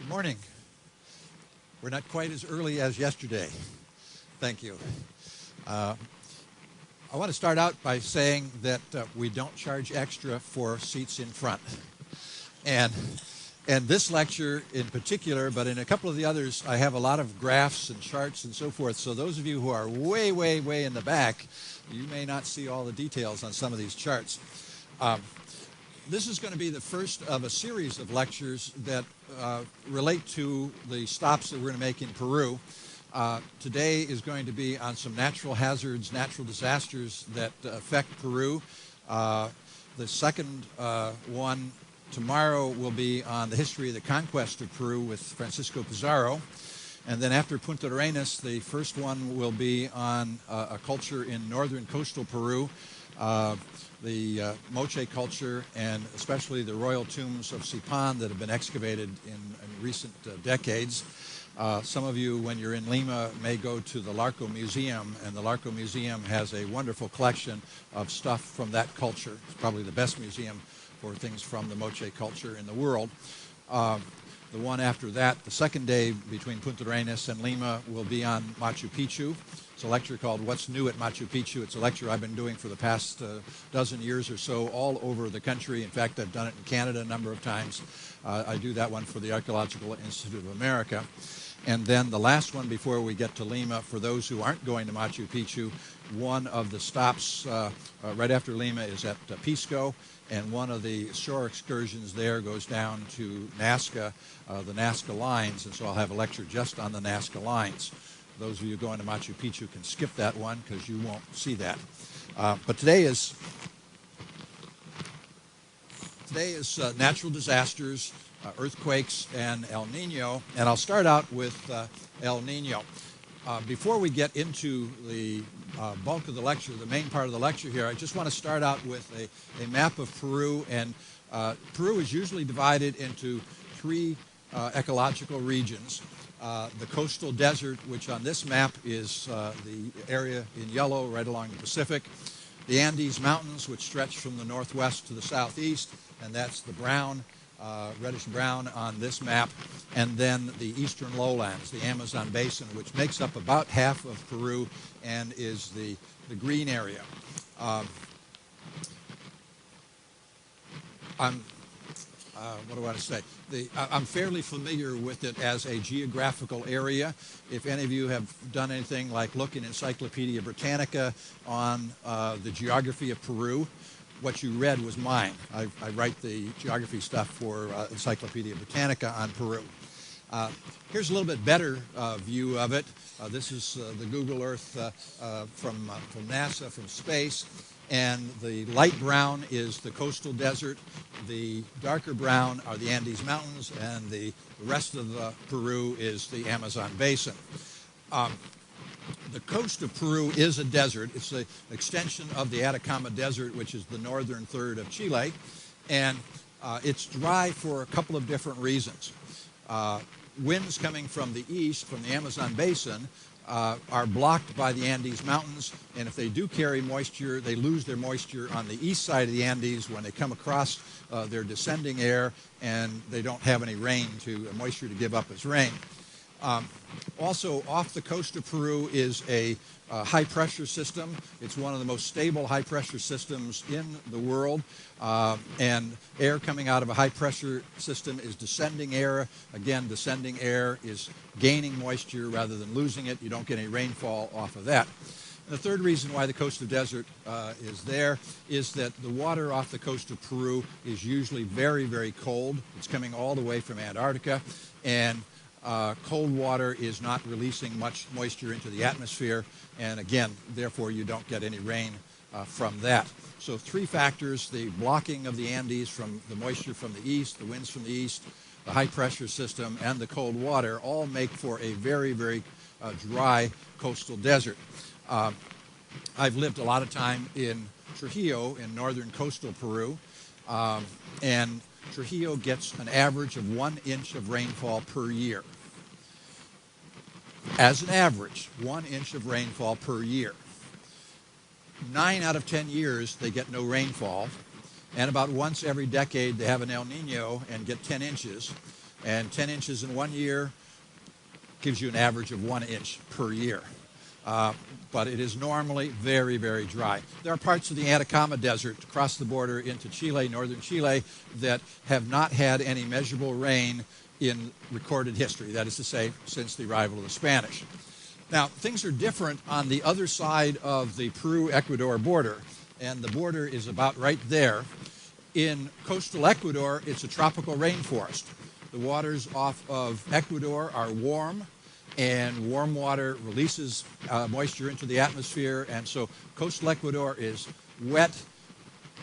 Morning. We're not quite as early as yesterday. Thank you. I want to start out by saying that we don't charge extra for seats in front. And this lecture in particular, but in a couple of the others, I have a lot of graphs and charts and so forth. So those of you who are way, way, way in the back, you may not see all the details on some of these charts. This is going to be the first of a series of lectures that relate to the stops that we're going to make in Peru. Today is going to be on some natural hazards, natural disasters that affect Peru. The second one tomorrow will be on the history of the conquest of Peru with Francisco Pizarro. And then after Punta Arenas, the first one will be on a culture in northern coastal Peru, the Moche culture, and especially the royal tombs of Sipan that have been excavated in recent decades. Some of you, when you're in Lima, may go to the Larco Museum, and the Larco Museum has a wonderful collection of stuff from that culture. It's probably the best museum for things from the Moche culture in the world. The one after that, the second day between Punta Arenas and Lima, will be on Machu Picchu. It's a lecture called What's New at Machu Picchu. It's a lecture I've been doing for the past dozen years or so all over the country. In fact, I've done it in Canada a number of times. I do that one for the Archaeological Institute of America. And then the last one before we get to Lima, for those who aren't going to Machu Picchu, one of the stops right after Lima is at Pisco, and one of the shore excursions there goes down to Nazca, the Nazca Lines, and so I'll have a lecture just on the Nazca Lines. Those of you going to Machu Picchu can skip that one because you won't see that. But today is natural disasters, earthquakes, and El Nino, and I'll start out with El Nino. Before we get into the bulk of the lecture, the main part of the lecture here, I just want to start out with a map of Peru, and Peru is usually divided into three ecological regions. The coastal desert, which on this map is the area in yellow right along the Pacific. The Andes Mountains, which stretch from the northwest to the southeast, and that's the brown, reddish brown on this map. And then the eastern lowlands, the Amazon Basin, which makes up about half of Peru and is the green area. What do I want to say? I'm fairly familiar with it as a geographical area. If any of you have done anything like look in Encyclopedia Britannica on the geography of Peru, what you read was mine. I write the geography stuff for Encyclopedia Britannica on Peru. Here's a little bit better view of it. This is the Google Earth from NASA, from space. And the light brown is the coastal desert. The darker brown are the Andes Mountains, and the rest of Peru is the Amazon Basin. The coast of Peru is a desert. It's an extension of the Atacama Desert, which is the northern third of Chile. And it's dry for a couple of different reasons. Winds coming from the east, from the Amazon Basin, are blocked by the Andes Mountains, and if they do carry moisture, they lose their moisture on the east side of the Andes when they come across their descending air, and they don't have any moisture to give up as rain. Also, off the coast of Peru is a high-pressure system. It's one of the most stable high-pressure systems in the world, and air coming out of a high-pressure system is descending air. Again, descending air is gaining moisture rather than losing it. You don't get any rainfall off of that. And the third reason why the coastal desert is there is that the water off the coast of Peru is usually very, very cold. It's coming all the way from Antarctica, and cold water is not releasing much moisture into the atmosphere, and again, therefore, you don't get any rain from that. So three factors: the blocking of the Andes from the moisture from the east, the winds from the east, the high-pressure system, and the cold water all make for a very, very dry coastal desert. I've lived a lot of time in Trujillo in northern coastal Peru, and Trujillo gets an average of 1 inch of rainfall per year. As an average, 1 inch of rainfall per year. 9 out of 10 years, they get no rainfall, and about once every decade, they have an El Nino and get 10 inches. And 10 inches in 1 year gives you an average of 1 inch per year. But it is normally very, very dry. There are parts of the Atacama Desert across the border into Chile, northern Chile, that have not had any measurable rain in recorded history, that is to say, since the arrival of the Spanish. Now, things are different on the other side of the Peru-Ecuador border, and the border is about right there. In coastal Ecuador, it's a tropical rainforest. The waters off of Ecuador are warm, and warm water releases moisture into the atmosphere, and so coastal Ecuador is wet,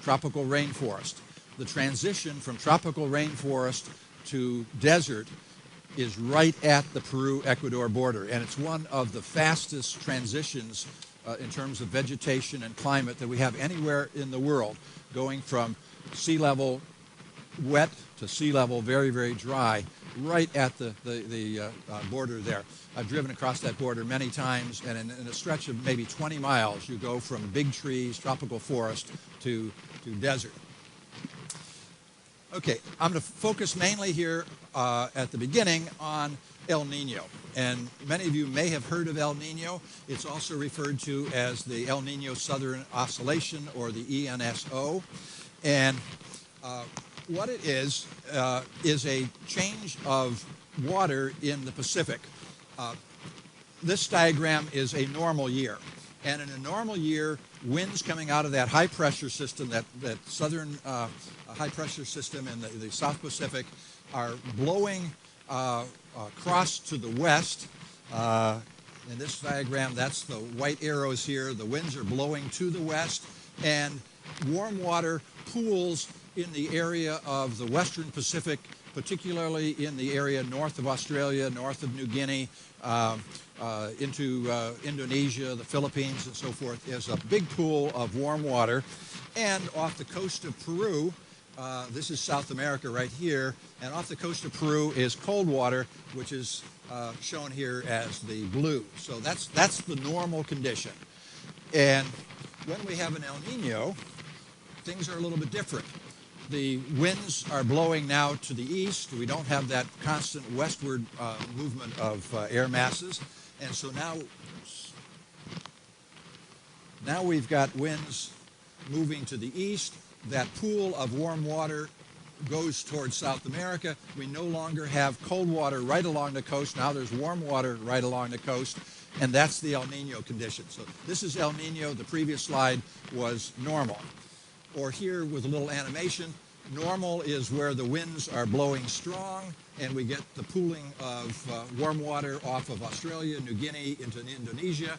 tropical rainforest. The transition from tropical rainforest to desert is right at the Peru-Ecuador border, and it's one of the fastest transitions in terms of vegetation and climate that we have anywhere in the world, going from sea level wet to sea level very, very dry, right at the border there. I've driven across that border many times, and in a stretch of maybe 20 miles, you go from big trees, tropical forest, to desert. Okay, I'm going to focus mainly here at the beginning on El Nino. And many of you may have heard of El Nino. It's also referred to as the El Nino Southern Oscillation, or the ENSO. And what it is a change of water in the Pacific. This diagram is a normal year. And in a normal year, winds coming out of that high pressure system, that southern high pressure system in the South Pacific, are blowing across to the west. In this diagram, that's the white arrows here. The winds are blowing to the west, and warm water pools in the area of the western Pacific, particularly in the area north of Australia, north of New Guinea, into Indonesia, the Philippines, and so forth. There's a big pool of warm water. And off the coast of Peru, this is South America right here, and off the coast of Peru is cold water, which is shown here as the blue. So that's the normal condition. And when we have an El Nino, things are a little bit different. The winds are blowing now to the east. We don't have that constant westward movement of air masses. And so now we've got winds moving to the east. That pool of warm water goes towards South America. We no longer have cold water right along the coast. Now there's warm water right along the coast. And that's the El Nino condition. So this is El Nino. The previous slide was normal. Or here with a little animation, normal is where the winds are blowing strong, and we get the pooling of warm water off of Australia, New Guinea, into Indonesia.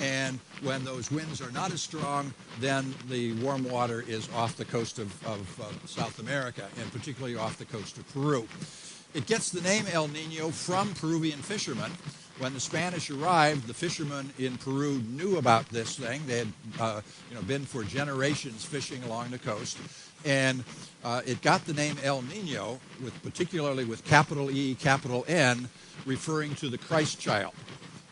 And when those winds are not as strong, then the warm water is off the coast of South America, and particularly off the coast of Peru. It gets the name El Nino from Peruvian fishermen. When the Spanish arrived, the fishermen in Peru knew about this thing. They had been for generations fishing along the coast. And it got the name El Nino, particularly with capital E, capital N, referring to the Christ child.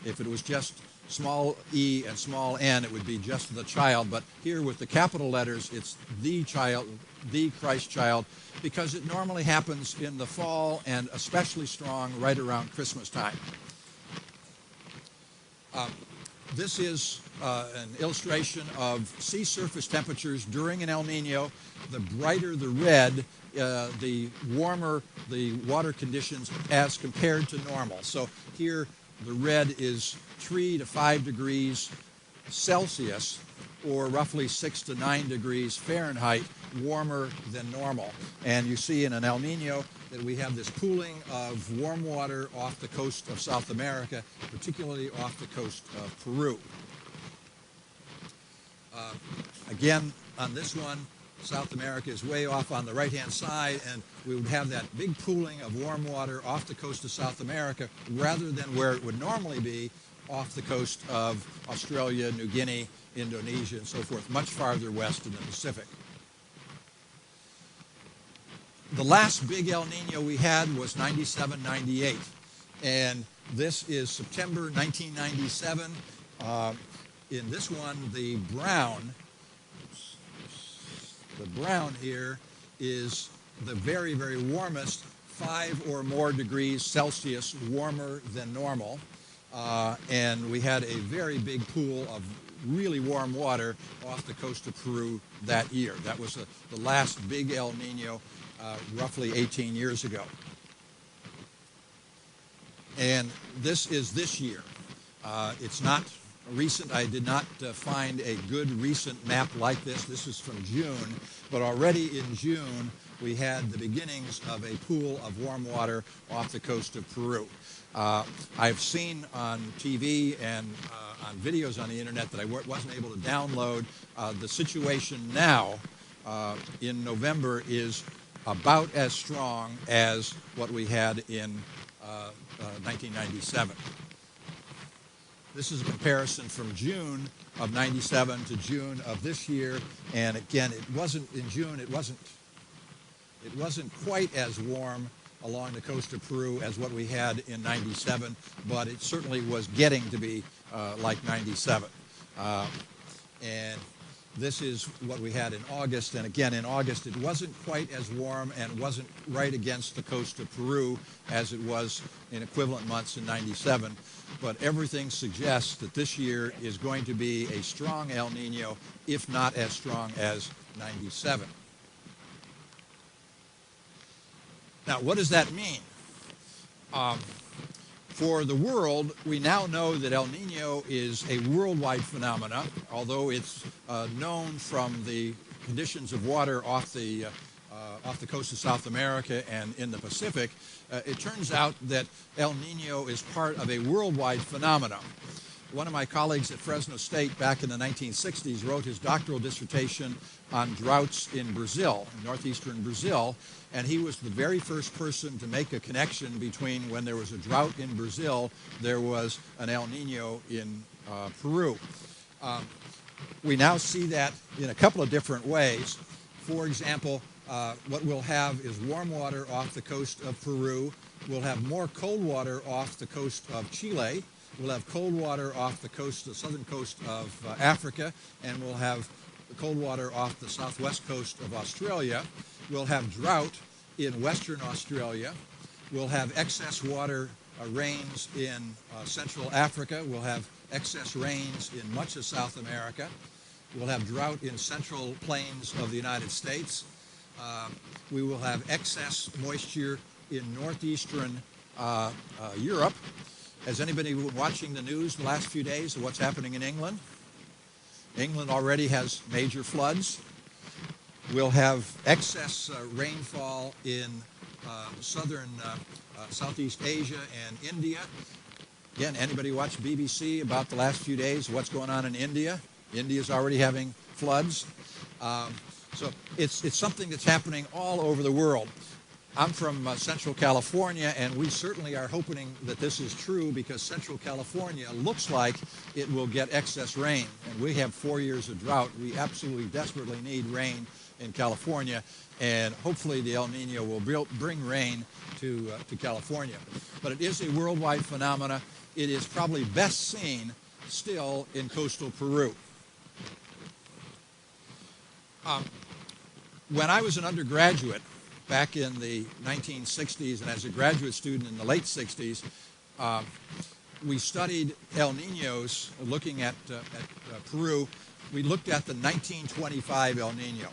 If it was just small e and small n, it would be just the child. But here with the capital letters, it's the child, the Christ child, because it normally happens in the fall and especially strong right around Christmas time. This is an illustration of sea surface temperatures during an El Nino. The brighter the red, the warmer the water conditions as compared to normal. So here the red is 3 to 5 degrees Celsius, or roughly 6 to 9 degrees Fahrenheit, warmer than normal. And you see in an El Nino that we have this pooling of warm water off the coast of South America, particularly off the coast of Peru. Again, on this one, South America is way off on the right-hand side, and we would have that big pooling of warm water off the coast of South America rather than where it would normally be off the coast of Australia, New Guinea, Indonesia, and so forth, much farther west in the Pacific. The last big El Nino we had was 97-98, and this is September 1997. In this one, the brown here is the very, very warmest 5 or more degrees Celsius warmer than normal. And we had a very big pool of really warm water off the coast of Peru that year. That was the last big El Nino roughly 18 years ago. And this is this year. It's not recent. I did not find a good recent map like this. This is from June, but already in June we had the beginnings of a pool of warm water off the coast of Peru. I've seen on TV and on videos on the internet that I wasn't able to download. The situation now in November is about as strong as what we had in 1997. This is a comparison from June of 97 to June of this year, and again, it wasn't in June. It wasn't quite as warm along the coast of Peru as what we had in 97, but it certainly was getting to be like 97. And this is what we had in August, and again, in August, it wasn't quite as warm and wasn't right against the coast of Peru as it was in equivalent months in 97, but everything suggests that this year is going to be a strong El Nino, if not as strong as 97. Now, what does that mean? For the world, we now know that El Nino is a worldwide phenomenon, although it's known from the conditions of water off the coast of South America and in the Pacific. It turns out that El Nino is part of a worldwide phenomenon. One of my colleagues at Fresno State back in the 1960s wrote his doctoral dissertation on droughts in Brazil, northeastern Brazil, and he was the very first person to make a connection between when there was a drought in Brazil, there was an El Nino in Peru. We now see that in a couple of different ways. For example, what we'll have is warm water off the coast of Peru. We'll have more cold water off the coast of Chile. We'll have cold water off the coast, the southern coast of Africa, and we'll have cold water off the southwest coast of Australia. We'll have drought in Western Australia. We'll have excess water rains in Central Africa. We'll have excess rains in much of South America. We'll have drought in central plains of the United States. We will have excess moisture in northeastern Europe. Has anybody been watching the news the last few days of what's happening in England? England already has major floods. We'll have excess rainfall in southern Southeast Asia and India. Again, anybody watch BBC about the last few days, what's going on in India? India's already having floods. So it's something that's happening all over the world. I'm from Central California, and we certainly are hoping that this is true because Central California looks like it will get excess rain. And we have 4 years of drought. We absolutely desperately need rain in California, and hopefully the El Nino will bring rain to California. But it is a worldwide phenomena. It is probably best seen still in coastal Peru. When I was an undergraduate, back in the 1960s and as a graduate student in the late 60s, we studied El Ninos looking at Peru. We looked at the 1925 El Nino.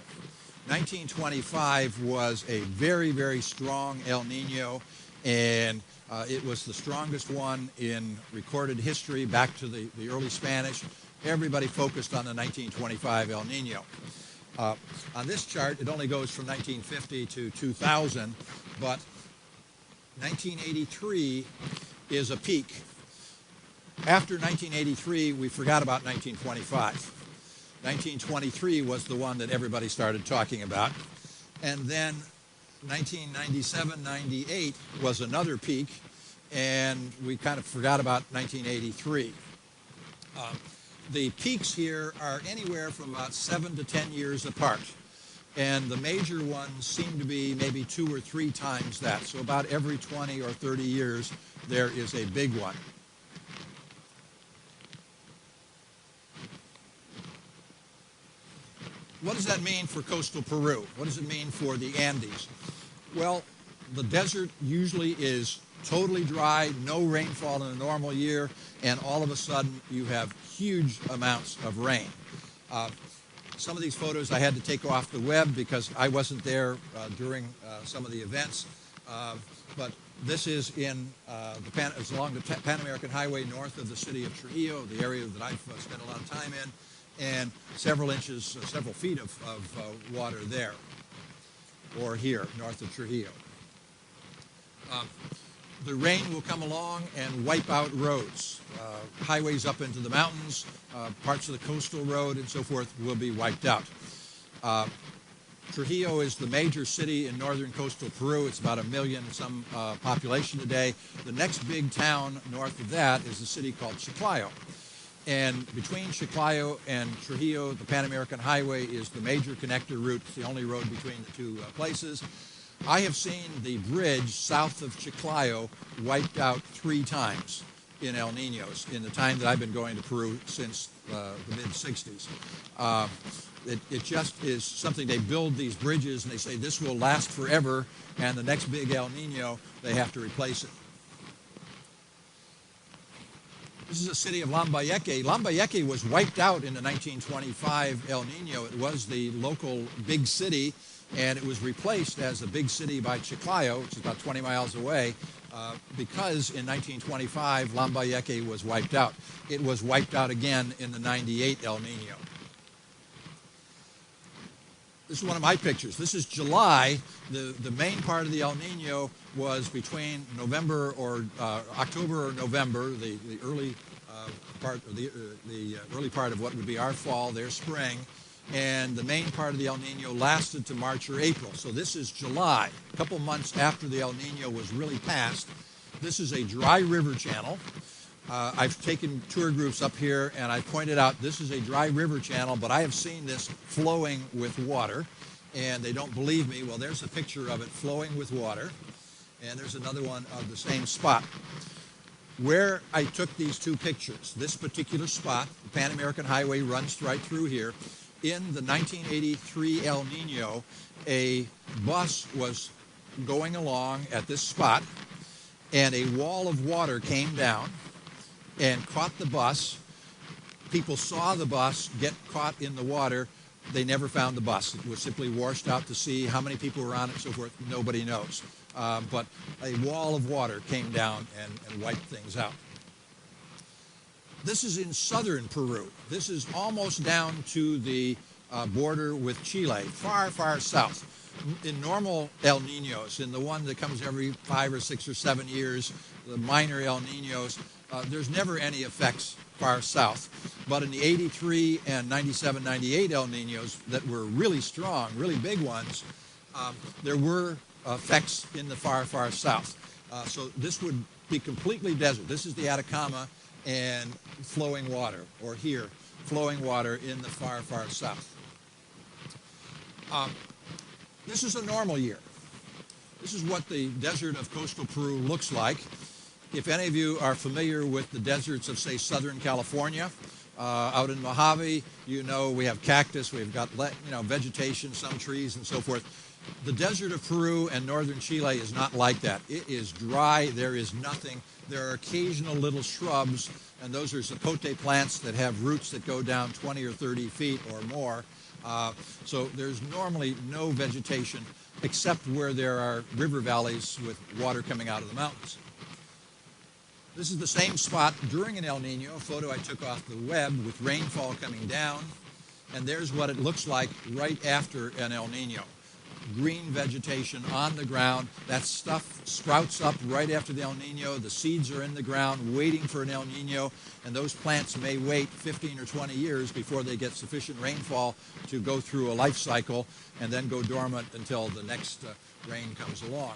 1925 was a very, very strong El Nino, and it was the strongest one in recorded history back to the early Spanish. Everybody focused on the 1925 El Nino. On this chart, it only goes from 1950 to 2000, but 1983 is a peak. After 1983, we forgot about 1925. 1923 was the one that everybody started talking about. And then 1997-98 was another peak, and we kind of forgot about 1983. The peaks here are anywhere from about 7 to 10 years apart, and the major ones seem to be maybe 2 or 3 times that. So about every 20 or 30 years, there is a big one. What does that mean for coastal Peru? What does it mean for the Andes? Well, The desert usually is totally dry, no rainfall in a normal year, and all of a sudden you have huge amounts of rain. Some of these photos I had to take off the web because I wasn't there during some of the events, but this is it's along the Pan American Highway north of the city of Trujillo, the area that I've spent a lot of time in, and several feet of water there, or here, north of Trujillo. The rain will come along and wipe out roads. Highways up into the mountains, parts of the coastal road and so forth will be wiped out. Trujillo is the major city in northern coastal Peru. It's about 1 million some population today. The next big town north of that is a city called Chiclayo. And between Chiclayo and Trujillo, the Pan American Highway is the major connector route. It's the only road between the two places. I have seen the bridge south of Chiclayo wiped out 3 times in El Niños in the time that I've been going to Peru since the mid-60s. It just is something. They build these bridges and they say this will last forever, and the next big El Nino, they have to replace it. This is the city of Lambayeque. Lambayeque was wiped out in the 1925 El Nino. It was the local big city, and it was replaced as a big city by Chiclayo, which is about 20 miles away, because in 1925 Lambayeque was wiped out. It was wiped out again in the 98 El Nino. This is one of my pictures. This is July. The main part of the El Nino was between November or October or November, the early part of the early part of what would be our fall, their spring, and the main part of the El Nino lasted to March or April. So this is July, a couple months after the El Nino was really past. This is a dry river channel. I've taken tour groups up here and I pointed out this is a dry river channel, but I have seen this flowing with water, and they don't believe me. Well, there's a picture of it flowing with water, and there's another one of the same spot. Where I took these 2 pictures, this particular spot, the Pan American Highway runs right through here. In the 1983 El Nino, a bus was going along at this spot, and a wall of water came down and caught the bus. People saw the bus get caught in the water. They never found the bus. It was simply washed out to sea. How many people were on it and so forth, nobody knows. But a wall of water came down and wiped things out. This is in southern Peru. This is almost down to the border with Chile, far, far south. In normal El Ninos, in the one that comes every 5 or 6 or 7 years, the minor El Ninos, there's never any effects far south. But in the 83 and 97, 98 El Ninos that were really strong, really big ones, there were effects in the far, far south. So this would be completely desert. This is the Atacama and flowing water, or here, flowing water in the far, far south. This is a normal year. This is what the desert of coastal Peru looks like. If any of you are familiar with the deserts of, say, Southern California, out in Mojave, you know we have cactus, we've got vegetation, some trees and so forth. The desert of Peru and northern Chile is not like that. It is dry. There is nothing. There are occasional little shrubs, and those are zapote plants that have roots that go down 20 or 30 feet or more. So there's normally no vegetation except where there are river valleys with water coming out of the mountains. This is the same spot during an El Nino, a photo I took off the web with rainfall coming down, and there's what it looks like right after an El Nino. Green vegetation on the ground. That stuff sprouts up right after the El Nino. The seeds are in the ground waiting for an El Nino, and those plants may wait 15 or 20 years before they get sufficient rainfall to go through a life cycle and then go dormant until the next rain comes along.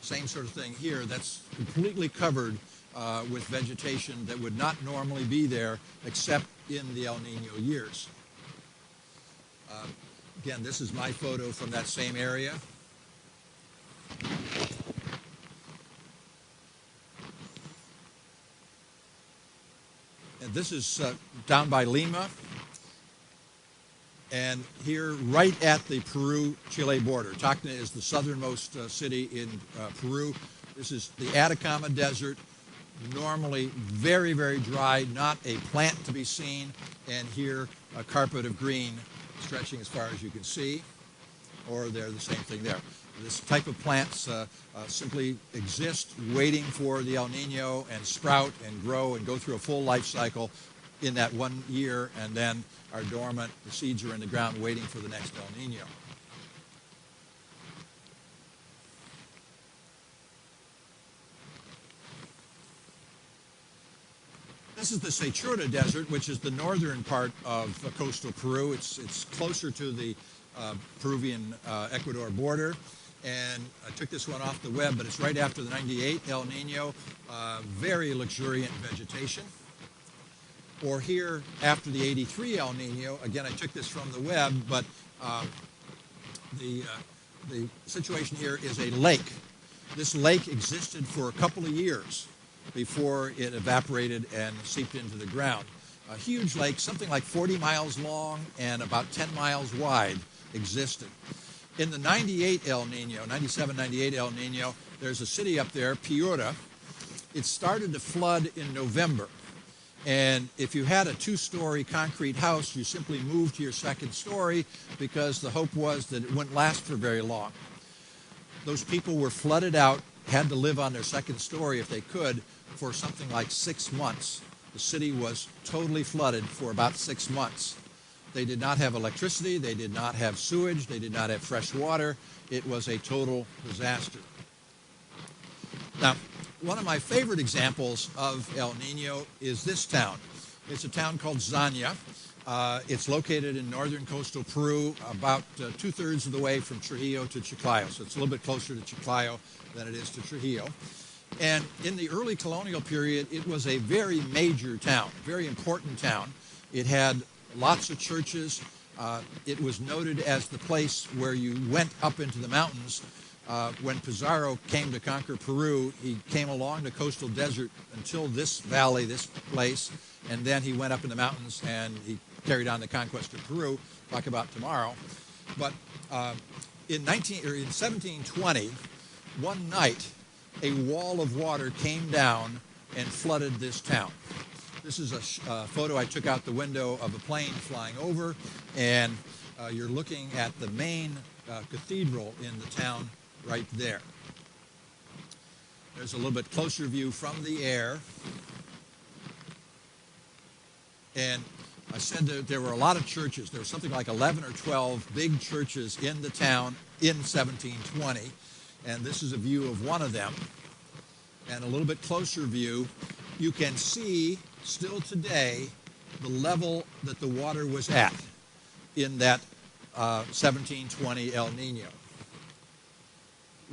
Same sort of thing here. That's completely covered with vegetation that would not normally be there except in the El Nino years. Again, this is my photo from that same area. And this is down by Lima. And here, right at the Peru-Chile border, Tacna is the southernmost city in Peru. This is the Atacama Desert, normally very, very dry, not a plant to be seen, and here a carpet of green stretching as far as you can see, or they're the same thing there. This type of plants simply exist waiting for the El Nino and sprout and grow and go through a full life cycle in that 1 year, and then are dormant. The seeds are in the ground waiting for the next El Nino. This is the Sechura Desert, which is the northern part of coastal Peru. It's closer to the Peruvian-Ecuador border. And I took this one off the web, but it's right after the 98 El Nino, very luxuriant vegetation. Or here after the 83 El Nino, again, I took this from the web, but the situation here is a lake. This lake existed for a couple of years before it evaporated and seeped into the ground. A huge lake, something like 40 miles long and about 10 miles wide, existed. In the 98 El Nino, 97, 98 El Nino, there's a city up there, Piura. It started to flood in November. And if you had a 2-story concrete house, you simply moved to your second story because the hope was that it wouldn't last for very long. Those people were flooded out, had to live on their second story if they could for something like 6 months. The city was totally flooded for about 6 months. They did not have electricity, they did not have sewage, they did not have fresh water. It was a total disaster. Now, one of my favorite examples of El Nino is this town. It's a town called Zanya. It's located in northern coastal Peru, about 2/3 of the way from Trujillo to Chiclayo. So it's a little bit closer to Chiclayo than it is to Trujillo. And in the early colonial period, it was a very major town, very important town. It had lots of churches. It was noted as the place where you went up into the mountains. When Pizarro came to conquer Peru, he came along the coastal desert until this valley, this place, and then he went up in the mountains and he carried on the conquest of Peru. Talk about tomorrow. But in 1720, one night, a wall of water came down and flooded this town. This is a photo I took out the window of a plane flying over, and you're looking at the main cathedral in the town right there. There's a little bit closer view from the air. And I said that there were a lot of churches. There were something like 11 or 12 big churches in the town in 1720. And this is a view of one of them. And a little bit closer view, you can see still today the level that the water was at in that 1720 El Nino.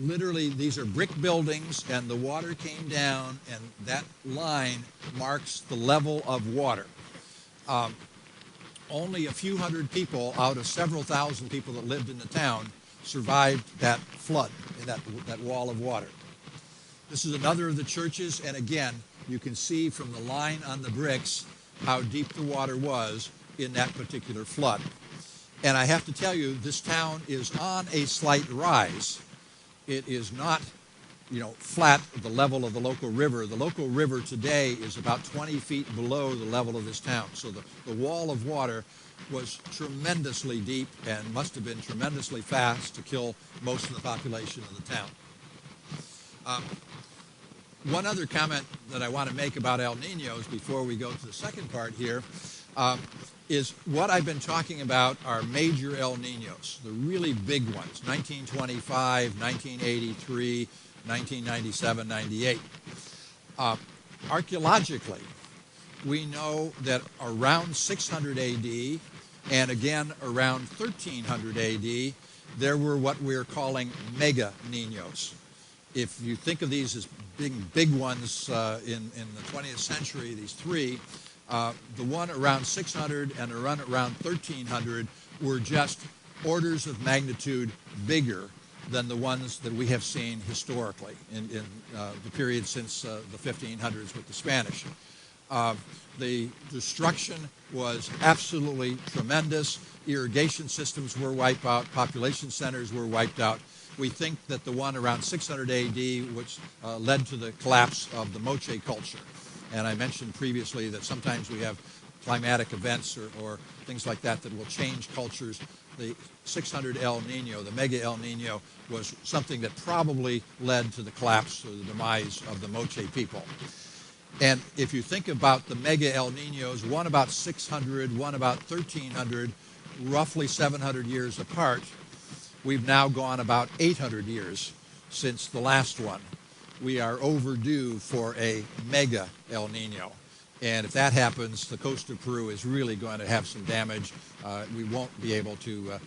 Literally, these are brick buildings, and the water came down, and that line marks the level of water. Only a few hundred people out of several thousand people that lived in the town survived that flood, that wall of water. This is another of the churches, and again, you can see from the line on the bricks how deep the water was in that particular flood. And I have to tell you, this town is on a slight rise. It is not, flat at the level of the local river. The local river today is about 20 feet below the level of this town. So the wall of water was tremendously deep and must have been tremendously fast to kill most of the population of the town. One other comment that I want to make about El Ninos before we go to the second part here is what I've been talking about are major El Ninos, the really big ones, 1925, 1983, 1997, 98. Archaeologically, we know that around 600 AD and again around 1300 AD, there were what we're calling mega Ninos. If you think of these as big ones in the 20th century, these three, the one around 600 and the one around 1300 were just orders of magnitude bigger than the ones that we have seen historically in the period since the 1500s with the Spanish. The destruction was absolutely tremendous. Irrigation systems were wiped out. Population centers were wiped out. We think that the one around 600 AD, which led to the collapse of the Moche culture. And I mentioned previously that sometimes we have climatic events or things like that that will change cultures. The 600 El Nino, the mega El Nino, was something that probably led to the collapse or the demise of the Moche people. And if you think about the mega El Ninos, one about 600, one about 1300, roughly 700 years apart, we've now gone about 800 years since the last one. We are overdue for a mega El Nino. And if that happens, the coast of Peru is really going to have some damage. We won't be able to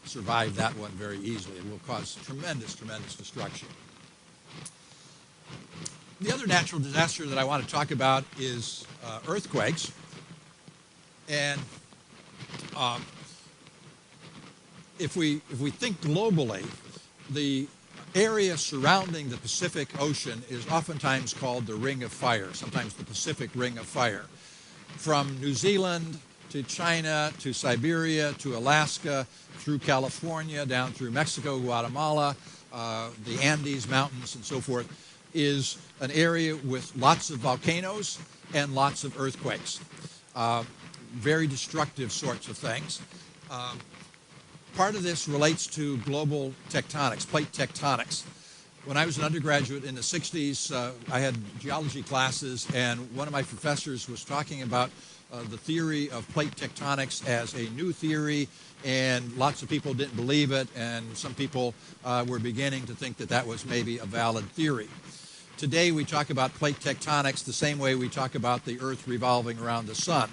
survive that one very easily. It will cause tremendous, tremendous destruction. The other natural disaster that I want to talk about is earthquakes. And if we think globally, the area surrounding the Pacific Ocean is oftentimes called the Ring of Fire, sometimes the Pacific Ring of Fire. From New Zealand to China to Siberia to Alaska, through California, down through Mexico, Guatemala, the Andes Mountains and so forth, is an area with lots of volcanoes and lots of earthquakes. Very destructive sorts of things. Part of this relates to global tectonics, plate tectonics. When I was an undergraduate in the 60s, I had geology classes, and one of my professors was talking about the theory of plate tectonics as a new theory, and lots of people didn't believe it, and some people were beginning to think that that was maybe a valid theory. Today we talk about plate tectonics the same way we talk about the Earth revolving around the sun.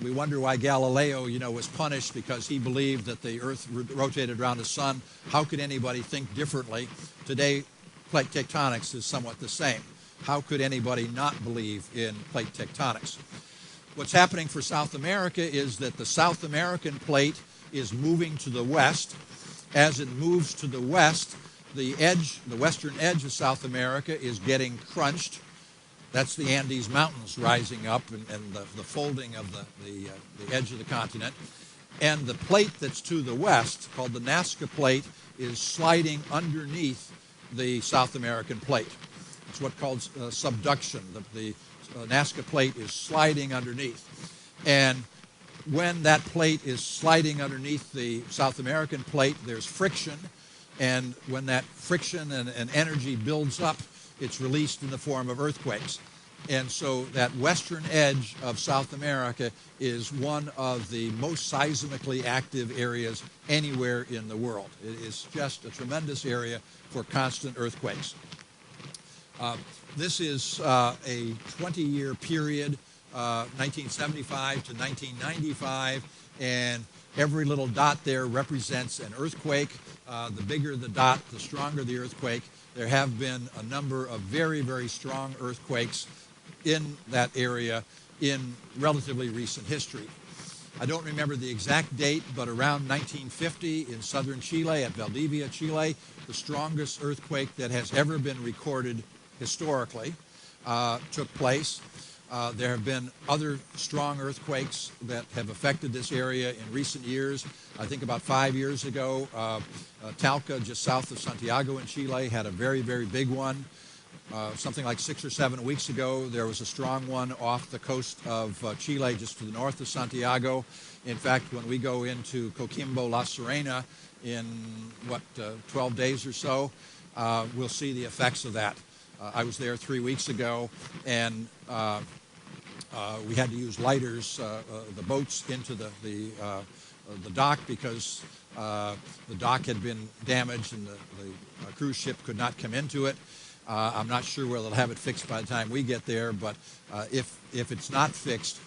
We wonder why Galileo, was punished because he believed that the Earth rotated around the sun. How could anybody think differently? Today, plate tectonics is somewhat the same. How could anybody not believe in plate tectonics? What's happening for South America is that the South American plate is moving to the west. As it moves to the west, the western edge of South America is getting crunched. That's the Andes Mountains rising up and the folding of the edge of the continent. And the plate that's to the west, called the Nazca Plate, is sliding underneath the South American plate. It's what's called subduction. The Nazca Plate is sliding underneath. And when that plate is sliding underneath the South American plate, there's friction. And when that friction and energy builds up, it's released in the form of earthquakes. And so that western edge of South America is one of the most seismically active areas anywhere in the world. It is just a tremendous area for constant earthquakes. This is a 20-year period, 1975 to 1995, and every little dot there represents an earthquake. The bigger the dot, the stronger the earthquake. There have been a number of very, very strong earthquakes in that area in relatively recent history. I don't remember the exact date, but around 1950 in southern Chile, at Valdivia, Chile, the strongest earthquake that has ever been recorded historically took place. There have been other strong earthquakes that have affected this area in recent years. I think about 5 years ago, Talca, just south of Santiago in Chile, had a very, very big one. Something like 6 or 7 weeks ago, there was a strong one off the coast of Chile, just to the north of Santiago. In fact, when we go into Coquimbo, La Serena, in 12 days or so, we'll see the effects of that. I was there 3 weeks ago, and we had to use lighters, the boats into the dock, because the dock had been damaged and the cruise ship could not come into it. I'm not sure whether they'll have it fixed by the time we get there, but if it's not fixed,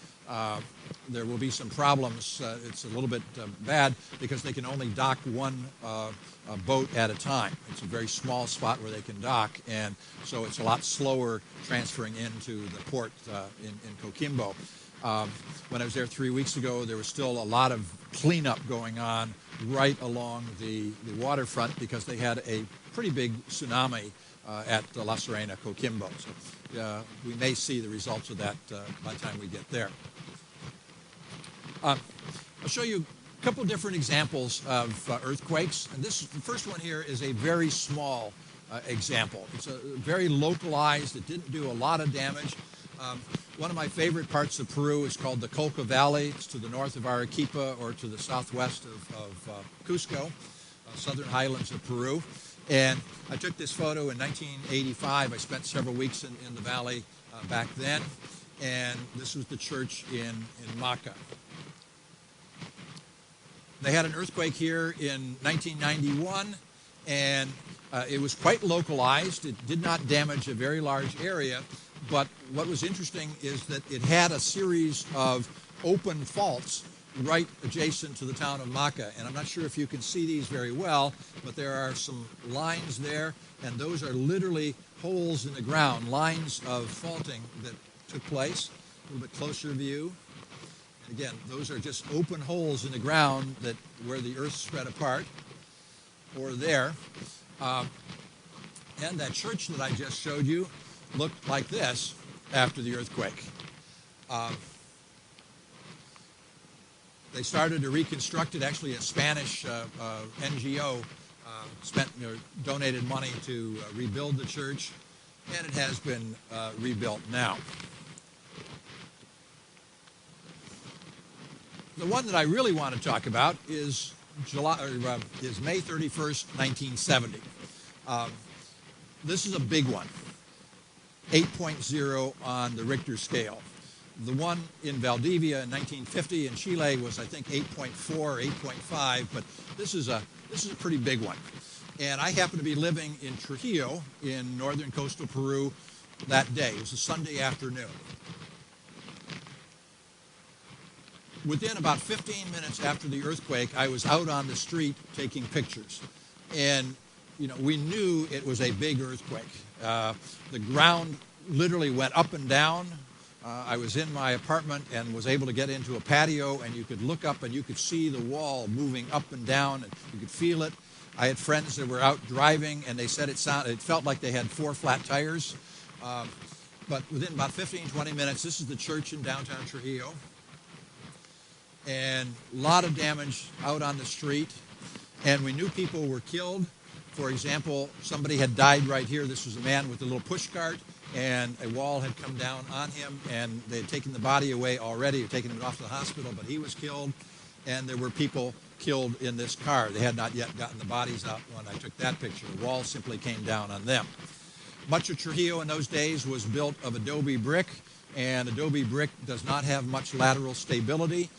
there will be some problems. It's a little bit bad because they can only dock one boat at a time. It's a very small spot where they can dock, and so it's a lot slower transferring into the port in Coquimbo. When I was there 3 weeks ago, there was still a lot of cleanup going on right along the waterfront because they had a pretty big tsunami at La Serena, Coquimbo. So we may see the results of that by the time we get there. I'll show you a couple different examples of earthquakes. And the first one here is a very small example. It's very localized. It didn't do a lot of damage. One of my favorite parts of Peru is called the Colca Valley. It's to the north of Arequipa or to the southwest of Cusco, southern highlands of Peru. And I took this photo in 1985. I spent several weeks in the valley back then. And this was the church in Maca. They had an earthquake here in 1991, and it was quite localized. It did not damage a very large area. But what was interesting is that it had a series of open faults right adjacent to the town of Maca. And I'm not sure if you can see these very well, but there are some lines there, and those are literally holes in the ground, lines of faulting that took place. A little bit closer view. And again, those are just open holes in the ground where the earth spread apart, or there. And that church that I just showed you looked like this after the earthquake. They started to reconstruct it. Actually, a Spanish NGO donated money to rebuild the church, and it has been rebuilt now. The one that I really want to talk about is May 31st, 1970. This is a big one. 8.0 on the Richter scale. The one in Valdivia in 1950 in Chile was, I think, 8.4 or 8.5, but this is a pretty big one. And I happened to be living in Trujillo in northern coastal Peru that day. It was a Sunday afternoon. Within about 15 minutes after the earthquake, I was out on the street taking pictures. And we knew it was a big earthquake. The ground literally went up and down. I was in my apartment and was able to get into a patio, and you could look up and you could see the wall moving up and down, and you could feel it. I had friends that were out driving, and they said it felt like they had 4 flat tires. But within about 15, 20 minutes, this is the church in downtown Trujillo. And a lot of damage out on the street. And we knew people were killed. For example, somebody had died right here. This was a man with a little push cart, and a wall had come down on him, and they had taken the body away already, or taken him off to the hospital, but he was killed. And there were people killed in this car. They had not yet gotten the bodies out when I took that picture. The wall simply came down on them. Much of Trujillo in those days was built of adobe brick, and adobe brick does not have much lateral stability.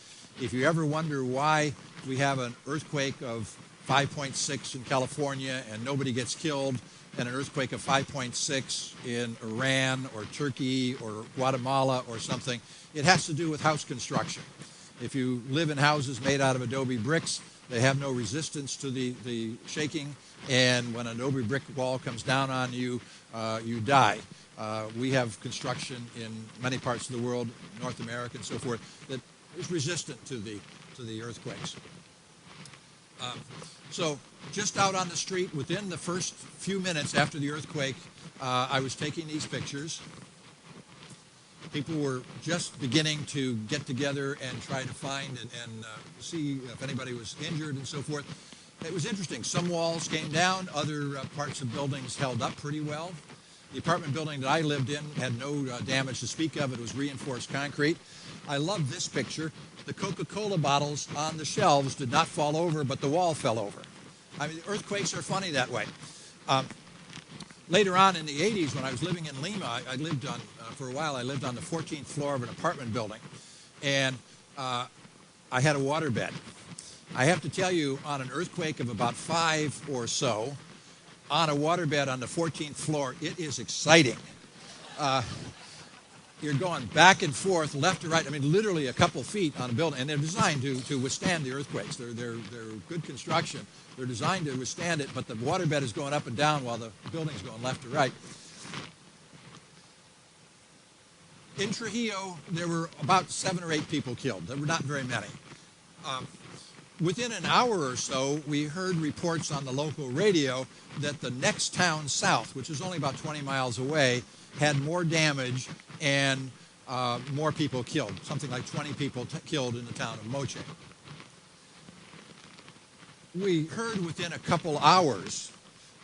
If you ever wonder why we have an earthquake of 5.6 in California and nobody gets killed, and an earthquake of 5.6 in Iran or Turkey or Guatemala or something, it has to do with house construction. If you live in houses made out of adobe bricks, they have no resistance to the shaking, and when an adobe brick wall comes down on you, you die. We have construction in many parts of the world, North America and so forth, that is resistant to the earthquakes. So just out on the street, within the first few minutes after the earthquake, I was taking these pictures. People were just beginning to get together and try to find and see if anybody was injured and so forth. It was interesting. Some walls came down. Other parts of buildings held up pretty well. The apartment building that I lived in had no damage to speak of. It was reinforced concrete. I love this picture. The Coca-Cola bottles on the shelves did not fall over, but the wall fell over. I mean, earthquakes are funny that way. Later on in the 80s, when I was living in Lima, I lived on, for a while, I lived on the 14th floor of an apartment building. And I had a waterbed. I have to tell you, on an earthquake of about 5 or so, on a waterbed on the 14th floor, it is exciting. You're going back and forth, left to right. I mean, literally a couple feet on a building, and they're designed to withstand the earthquakes. They're good construction. They're designed to withstand it, but the waterbed is going up and down while the building's going left to right. In Trujillo, there were about 7 or 8 people killed. There were not very many. Within an hour or so, we heard reports on the local radio that the next town south, which is only about 20 miles away, had more damage and more people killed, something like 20 people killed in the town of Moche. We heard within a couple hours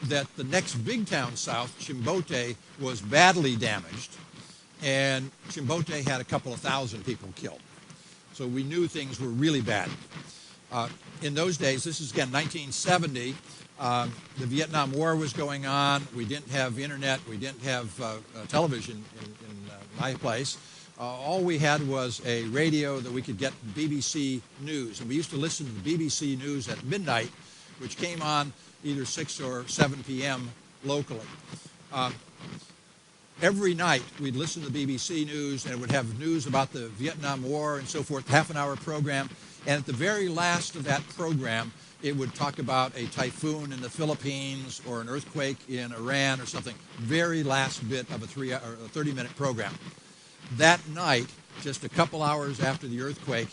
that the next big town south, Chimbote, was badly damaged, and Chimbote had a couple of thousand people killed. So we knew things were really bad. In those days, this is again 1970, the Vietnam War was going on. We didn't have internet. We didn't have television in my place. All we had was a radio that we could get BBC News. And we used to listen to the BBC News at midnight, which came on either 6 or 7 p.m. locally. Every night, we'd listen to the BBC News, and it would have news about the Vietnam War and so forth, half-an-hour program. And at the very last of that program, it would talk about a typhoon in the Philippines or an earthquake in Iran or something. Very last bit of a 30-minute program. That night, just a couple hours after the earthquake,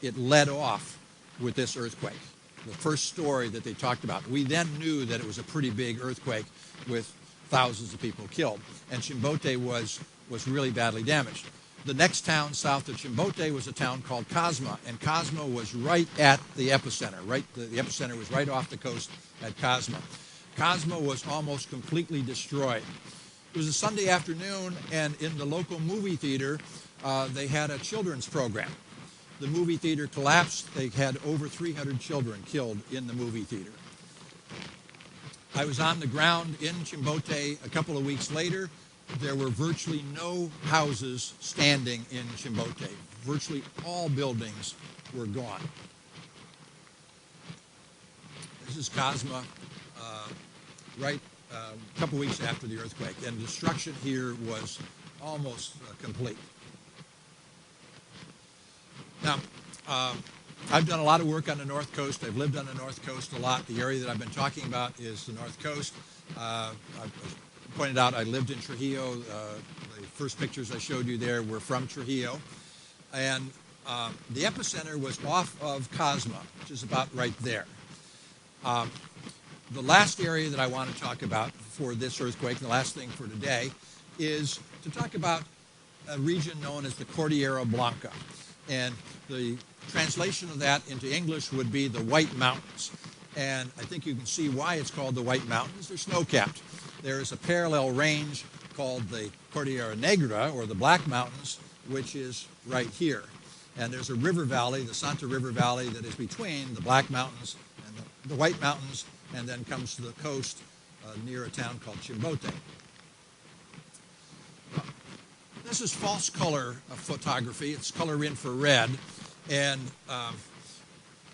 it led off with this earthquake, the first story that they talked about. We then knew that it was a pretty big earthquake with thousands of people killed, and Chimbote was really badly damaged. The next town south of Chimbote was a town called Casma, and Casma was right at the epicenter. The epicenter was right off the coast at Casma. Casma was almost completely destroyed. It was a Sunday afternoon, and in the local movie theater, they had a children's program. The movie theater collapsed. They had over 300 children killed in the movie theater. I was on the ground in Chimbote a couple of weeks later. There were virtually no houses standing in Chimbote. Virtually all buildings were gone. This is Casma, right a couple weeks after the earthquake, and destruction here was almost complete. Now, I've done a lot of work on the North Coast. I've lived on the North Coast a lot. The area that I've been talking about is the North Coast. I've pointed out I lived in Trujillo. The first pictures I showed you there were from Trujillo. And the epicenter was off of Casma, which is about right there. The last area that I want to talk about for this earthquake, the last thing for today, is to talk about a region known as the Cordillera Blanca. And the translation of that into English would be the White Mountains. And I think you can see why it's called the White Mountains. They're snow-capped. There is a parallel range called the Cordillera Negra, or the Black Mountains, which is right here. And there's a river valley, the Santa River Valley, that is between the Black Mountains and the White Mountains, and then comes to the coast near a town called Chimbote. This is false color photography. It's color infrared, and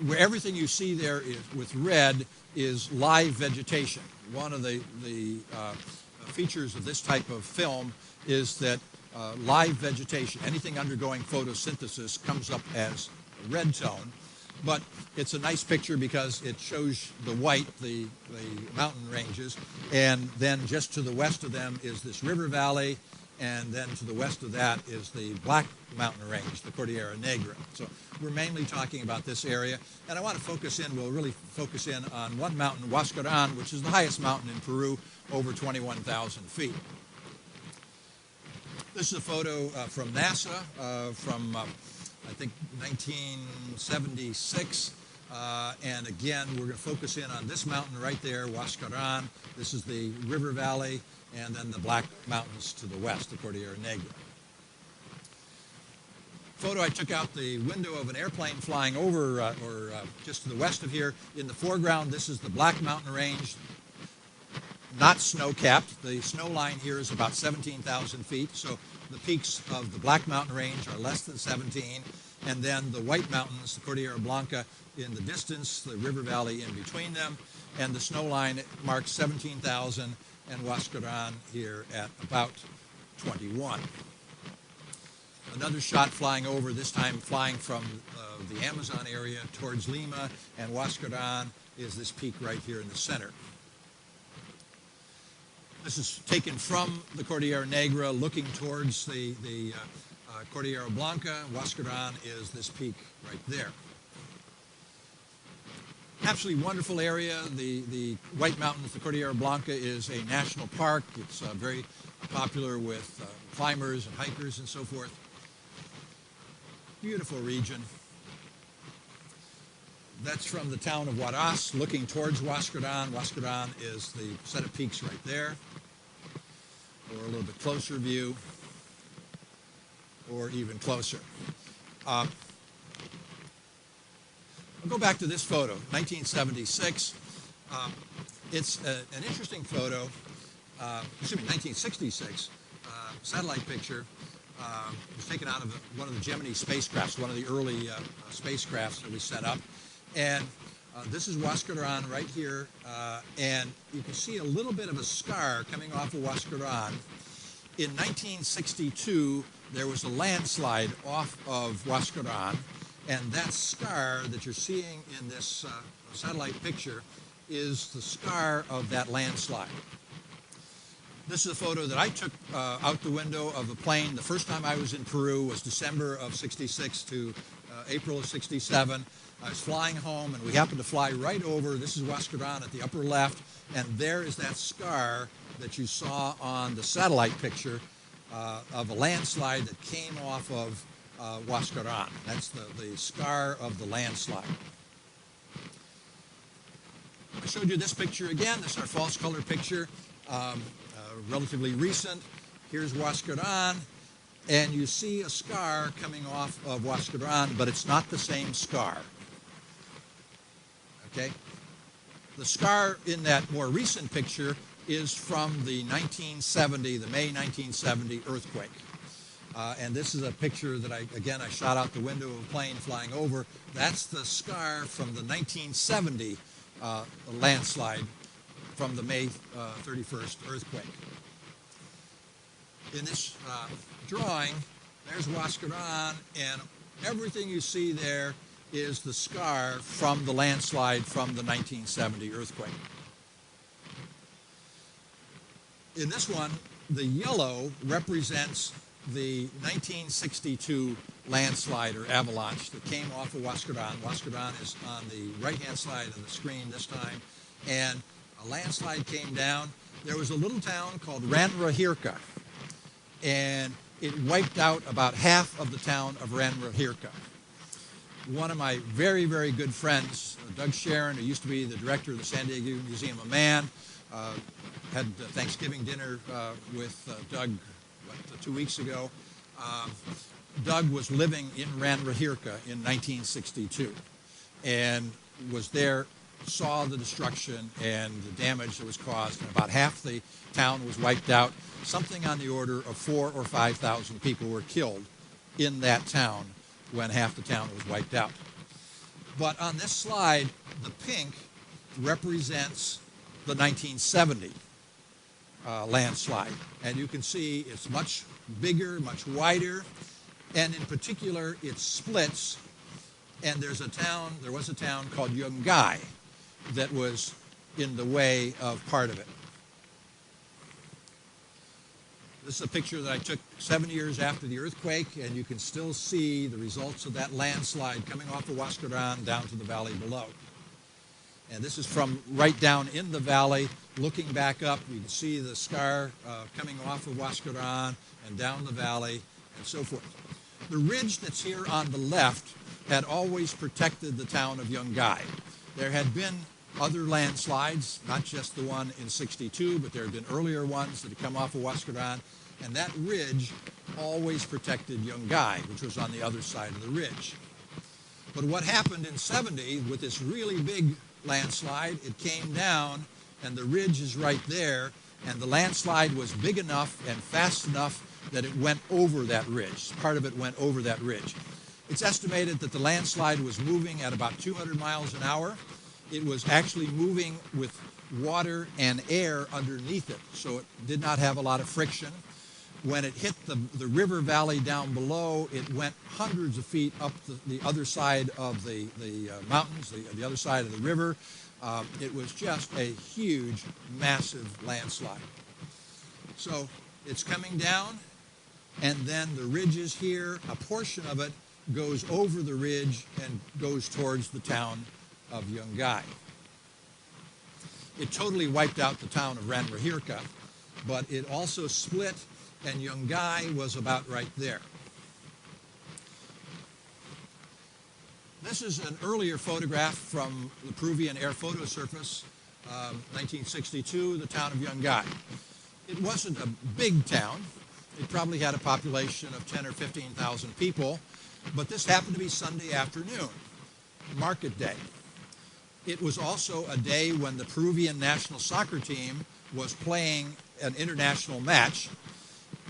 where everything you see there is, with red, is live vegetation. One of the features of this type of film is that live vegetation, anything undergoing photosynthesis, comes up as a red tone. But it's a nice picture because it shows the white, the mountain ranges, and then just to the west of them is this river valley, and then to the west of that is the Black Mountain Range, the Cordillera Negra. So we're mainly talking about this area, and I want to focus in, we'll really focus in on one mountain, Huascaran, which is the highest mountain in Peru, over 21,000 feet. This is a photo from NASA from, I think, 1976. And again, we're going to focus in on this mountain right there, Huascaran. This is the river valley, and then the Black Mountains to the west, the Cordillera Negra. Photo I took out the window of an airplane flying over, just to the west of here. In the foreground, this is the Black Mountain Range, not snow-capped. The snow line here is about 17,000 feet, so the peaks of the Black Mountain Range are less than 17, and then the White Mountains, the Cordillera Blanca, in the distance, the river valley in between them, and the snow line marks 17,000, and Huascaran here at about 21. Another shot flying over, this time flying from the Amazon area towards Lima, and Huascaran is this peak right here in the center. This is taken from the Cordillera Negra, looking towards the Cordillera Blanca. Huascaran is this peak right there. Absolutely wonderful area. The White Mountains, the Cordillera Blanca, is a national park. It's very popular with climbers and hikers and so forth. Beautiful region. That's from the town of Huaraz, looking towards Huascarán. Huascarán is the set of peaks right there, or a little bit closer view, or even closer. I'll go back to this photo, 1976. It's an interesting photo, 1966, satellite picture. It was taken out of one of the Gemini spacecrafts, one of the early spacecrafts that we set up. And this is Huascarán right here, and you can see a little bit of a scar coming off of Huascarán. In 1962, there was a landslide off of Huascarán, and that scar that you're seeing in this satellite picture is the scar of that landslide. This is a photo that I took out the window of a plane. The first time I was in Peru was December of 66 to April of 67. I was flying home, and we happened to fly right over. This is Huascarán at the upper left, and there is that scar that you saw on the satellite picture of a landslide that came off of Huascarán. That's the scar of the landslide. I showed you this picture again. This is our false color picture, relatively recent. Here's Huascarán, and you see a scar coming off of Huascarán, but it's not the same scar. Okay? The scar in that more recent picture is from the 1970, the May 1970 earthquake. And this is a picture that I shot out the window of a plane flying over. That's the scar from the 1970 landslide from the May 31st earthquake. In this drawing, there's Huascarán, and everything you see there is the scar from the landslide from the 1970 earthquake. In this one, the yellow represents the 1962 landslide or avalanche that came off of Huascarán. Huascarán is on the right-hand side of the screen this time, and a landslide came down. There was a little town called Ranrahirka, and it wiped out about half of the town of Ranrahirka. One of my very, very good friends, Doug Sharon, who used to be the director of the San Diego Museum of Man, had Thanksgiving dinner with Doug 2 weeks ago. Doug was living in Ranrahirka in 1962 and was there, saw the destruction and the damage that was caused, and about half the town was wiped out. Something on the order of 4,000 or 5,000 people were killed in that town when half the town was wiped out. But on this slide, the pink represents the 1970 landslide. And you can see it's much bigger, much wider, and in particular, it splits. And there was a town called Yungay that was in the way of part of it. This is a picture that I took 7 years after the earthquake, and you can still see the results of that landslide coming off of Huascarán down to the valley below. And this is from right down in the valley, looking back up. You can see the scar coming off of Huascarán and down the valley and so forth. The ridge that's here on the left had always protected the town of Yungay. There had been other landslides, not just the one in 62, but there had been earlier ones that had come off of Huascarán, and that ridge always protected Yungay, which was on the other side of the ridge. But what happened in 70 with this really big landslide, it came down, and the ridge is right there, and the landslide was big enough and fast enough that it went over that ridge. Part of it went over that ridge. It's estimated that the landslide was moving at about 200 miles an hour. It was actually moving with water and air underneath it, so it did not have a lot of friction. When it hit the river valley down below, it went hundreds of feet up the other side of the mountains, the other side of the river. It was just a huge, massive landslide. So it's coming down, and then the ridges here, a portion of it goes over the ridge and goes towards the town of Yungay. It totally wiped out the town of Ranrahirka, but it also split, and Yungay was about right there. This is an earlier photograph from the Peruvian Air Photo Surface, 1962, the town of Yungay. It wasn't a big town. It probably had a population of 10 or 15,000 people, but this happened to be Sunday afternoon, market day. It was also a day when the Peruvian national soccer team was playing an international match,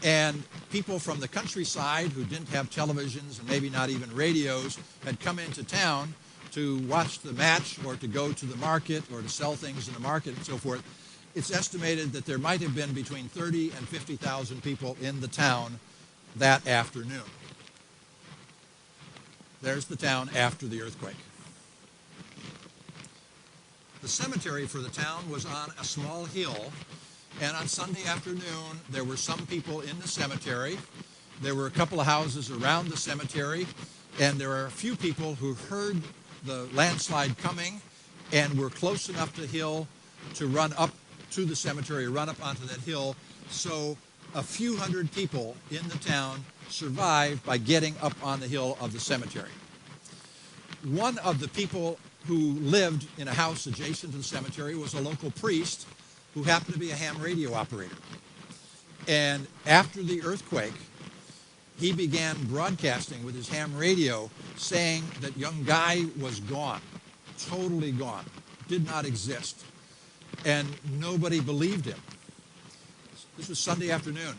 and people from the countryside who didn't have televisions and maybe not even radios had come into town to watch the match or to go to the market or to sell things in the market and so forth. It's estimated that there might have been between 30 and 50,000 people in the town that afternoon. There's the town after the earthquake. The cemetery for the town was on a small hill, and on Sunday afternoon there were some people in the cemetery. There were a couple of houses around the cemetery, and there were a few people who heard the landslide coming and were close enough to the hill to run up to the cemetery, run up onto that hill. So a few hundred people in the town survived by getting up on the hill of the cemetery. One of the people who lived in a house adjacent to the cemetery was a local priest who happened to be a ham radio operator. And after the earthquake, he began broadcasting with his ham radio saying that Yungay was gone, totally gone, did not exist. And nobody believed him. This was Sunday afternoon.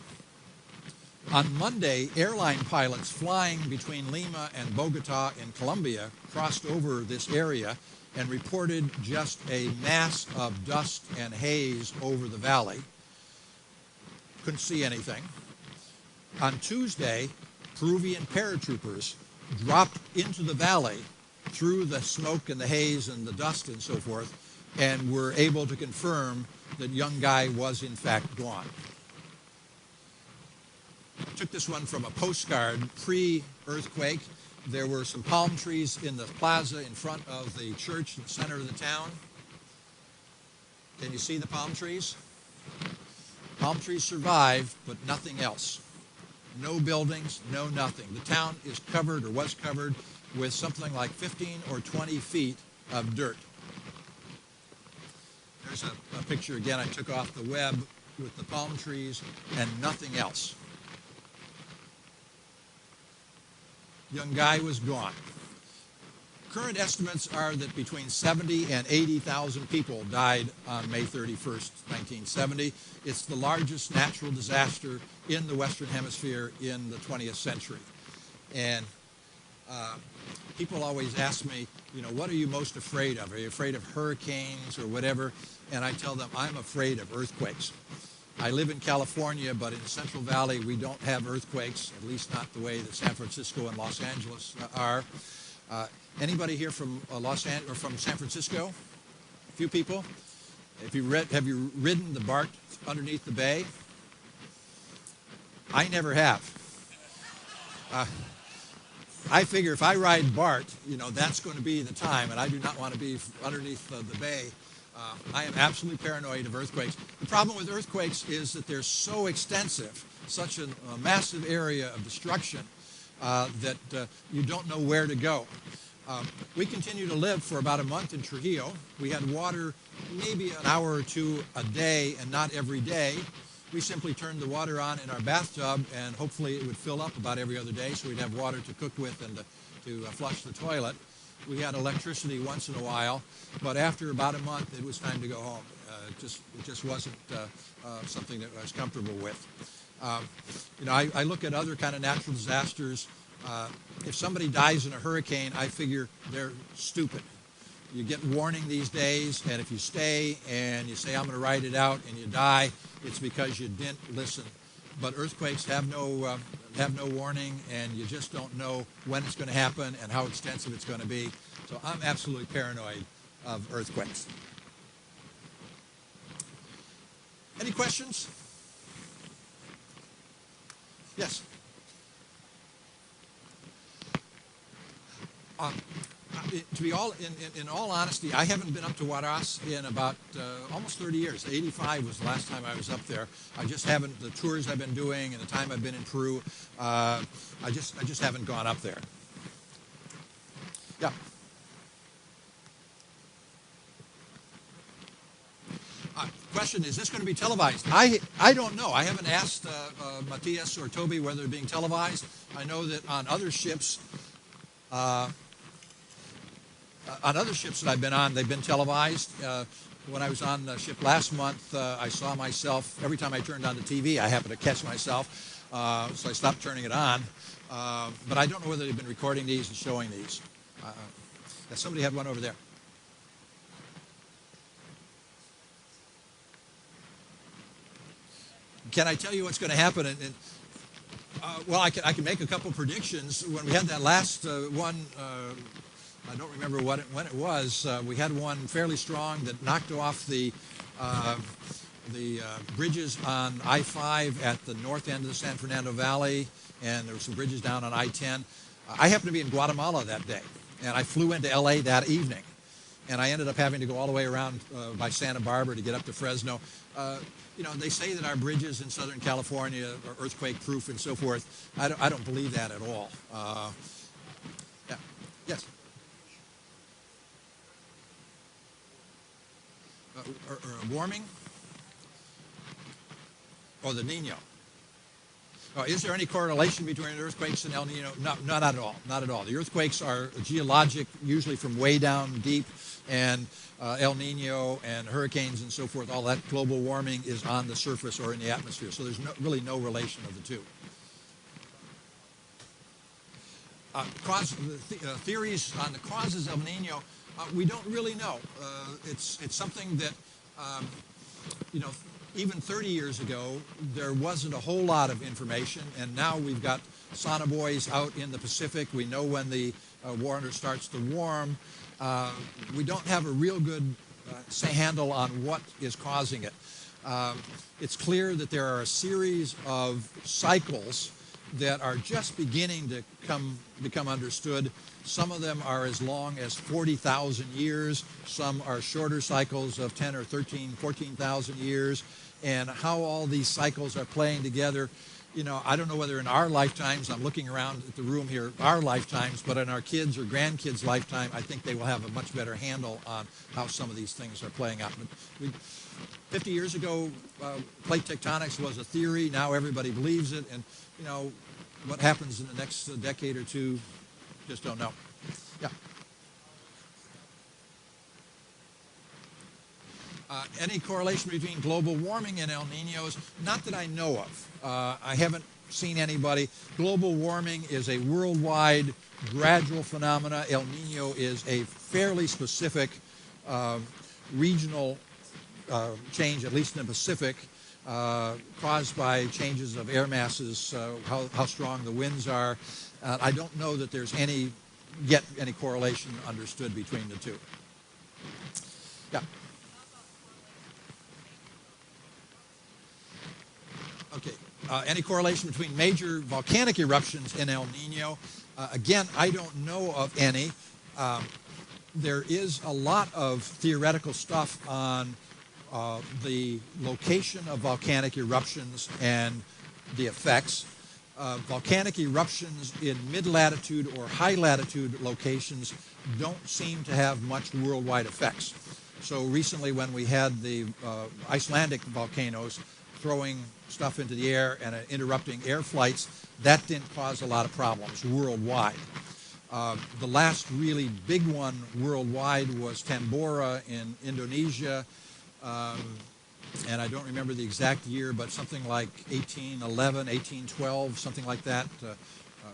On Monday, airline pilots flying between Lima and Bogota in Colombia crossed over this area and reported just a mass of dust and haze over the valley. Couldn't see anything. On Tuesday, Peruvian paratroopers dropped into the valley through the smoke and the haze and the dust and so forth, and were able to confirm that Yungay was in fact gone. I took this one from a postcard pre-earthquake. There were some palm trees in the plaza in front of the church in the center of the town. Can you see the palm trees? Palm trees survived, but nothing else. No buildings, no nothing. The town is covered, or was covered, with something like 15 or 20 feet of dirt. There's a picture again I took off the web with the palm trees and nothing else. Yungay was gone. Current estimates are that between 70 and 80,000 people died on May 31st, 1970. It's the largest natural disaster in the Western Hemisphere in the 20th century. And people always ask me, what are you most afraid of? Are you afraid of hurricanes or whatever? And I tell them, I'm afraid of earthquakes. I live in California, but in the Central Valley, we don't have earthquakes, at least not the way that San Francisco and Los Angeles are. Anybody here from Los Angeles or from San Francisco? A few people? Have you ridden the BART underneath the bay? I never have. I figure if I ride BART, that's going to be the time, and I do not want to be underneath the bay. I am absolutely paranoid of earthquakes. The problem with earthquakes is that they're so extensive, such a massive area of destruction, that you don't know where to go. We continued to live for about a month in Trujillo. We had water maybe an hour or two a day and not every day. We simply turned the water on in our bathtub, and hopefully it would fill up about every other day so we'd have water to cook with and to flush the toilet. We had electricity once in a while, but after about a month it was time to go home. It just wasn't something that I was comfortable with. I look at other kind of natural disasters. If somebody dies in a hurricane, I figure they're stupid. You get warning these days, and if you stay and you say, I'm going to ride it out, and you die, it's because you didn't listen. But earthquakes have no warning, and you just don't know when it's going to happen and how extensive it's going to be. So I'm absolutely paranoid of earthquakes. Any questions? Yes. To be in all honesty, I haven't been up to Huaraz in about almost 30 years. 85 was the last time I was up there. I just haven't, the tours I've been doing and the time I've been in Peru, I just haven't gone up there. Yeah. Question, is this going to be televised? I don't know. I haven't asked Matthias or Toby whether they're being televised. I know that on other ships that I've been on, they've been televised. When I was on the ship last month, I saw myself, every time I turned on the TV, I happened to catch myself, so I stopped turning it on. But I don't know whether they've been recording these and showing these. Somebody had one over there. Can I tell you what's going to happen? Well, I can make a couple predictions. When we had that last one, I don't remember when it was. We had one fairly strong that knocked off the bridges on I-5 at the north end of the San Fernando Valley, and there were some bridges down on I-10. I happened to be in Guatemala that day, and I flew into LA that evening, and I ended up having to go all the way around by Santa Barbara to get up to Fresno. You know, they say that our bridges in Southern California are earthquake-proof and so forth. I don't believe that at all. Yeah. Yes. Warming? Oh, the Nino. Is there any correlation between earthquakes and El Nino? No, not at all. Not at all. The earthquakes are geologic, usually from way down deep, and El Nino and hurricanes and so forth, all that global warming is on the surface or in the atmosphere. So there's really no relation of the two. Theories on the causes of El Nino, we don't really know. It's something that, you know, even 30 years ago, there wasn't a whole lot of information, and now we've got sonobuoys out in the Pacific. We know when the water starts to warm. We don't have a real good handle on what is causing it. It's clear that there are a series of cycles that are just beginning to become understood. Some of them are as long as 40,000 years. Some are shorter cycles of 10 or 13, 14,000 years. And how all these cycles are playing together, you know, I don't know whether in our lifetimes, I'm looking around at the room here, our lifetimes, but in our kids' or grandkids' lifetime, I think they will have a much better handle on how some of these things are playing out. But 50 years ago, plate tectonics was a theory. Now everybody believes it. And, you know, what happens in the next decade or two, just don't know. Yeah. Any correlation between global warming and El Ninos? Not that I know of. I haven't seen anybody. Global warming is a worldwide gradual phenomena. El Nino is a fairly specific regional change, at least in the Pacific, caused by changes of air masses, how strong the winds are. I don't know that there's any correlation understood between the two. Yeah. Okay. Any correlation between major volcanic eruptions and El Nino? Again, I don't know of any. There is a lot of theoretical stuff on the location of volcanic eruptions and the effects. Volcanic eruptions in mid-latitude or high-latitude locations don't seem to have much worldwide effects. So recently when we had the Icelandic volcanoes throwing stuff into the air and interrupting air flights, that didn't cause a lot of problems worldwide. The last really big one worldwide was Tambora in Indonesia, and I don't remember the exact year, but something like 1811, 1812, something like that,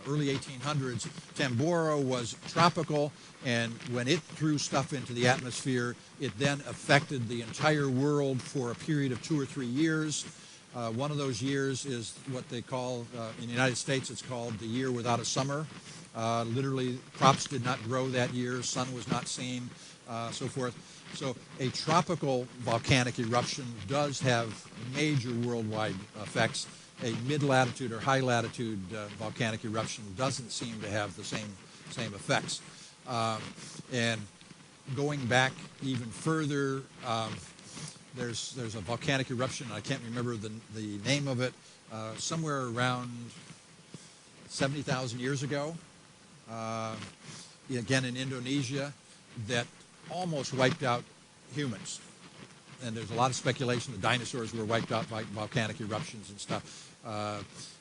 early 1800s. Tambora was tropical, and when it threw stuff into the atmosphere, it then affected the entire world for a period of 2 or 3 years. One of those years is what they call, in the United States, it's called the year without a summer. Literally, crops did not grow that year, sun was not seen, so forth. So a tropical volcanic eruption does have major worldwide effects. A mid-latitude or high-latitude volcanic eruption doesn't seem to have the same effects. And going back even further, there's a volcanic eruption. I can't remember the name of it. Somewhere around 70,000 years ago, again in Indonesia, that almost wiped out humans. And there's a lot of speculation the dinosaurs were wiped out by volcanic eruptions and stuff.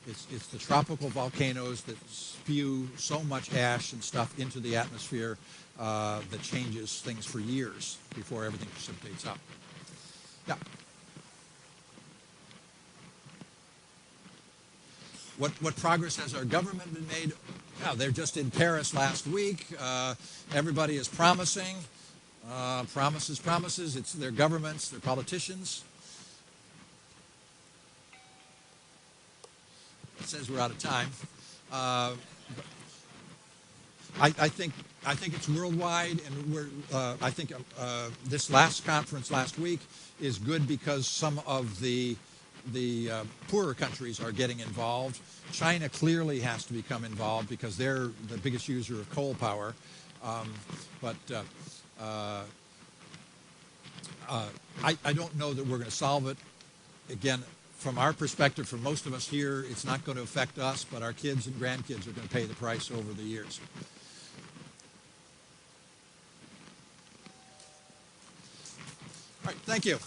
It's the tropical volcanoes that spew so much ash and stuff into the atmosphere that changes things for years before everything precipitates up. Yeah. What progress has our government been made? Yeah, they're just in Paris last week. Everybody is promising. Promises. It's their governments, their politicians. It says we're out of time. I think it's worldwide, and I think this last conference last week is good because some of the poorer countries are getting involved. China clearly has to become involved because they're the biggest user of coal power. I don't know that we're going to solve it. Again, from our perspective, for most of us here, it's not going to affect us, but our kids and grandkids are going to pay the price over the years. All right, thank you.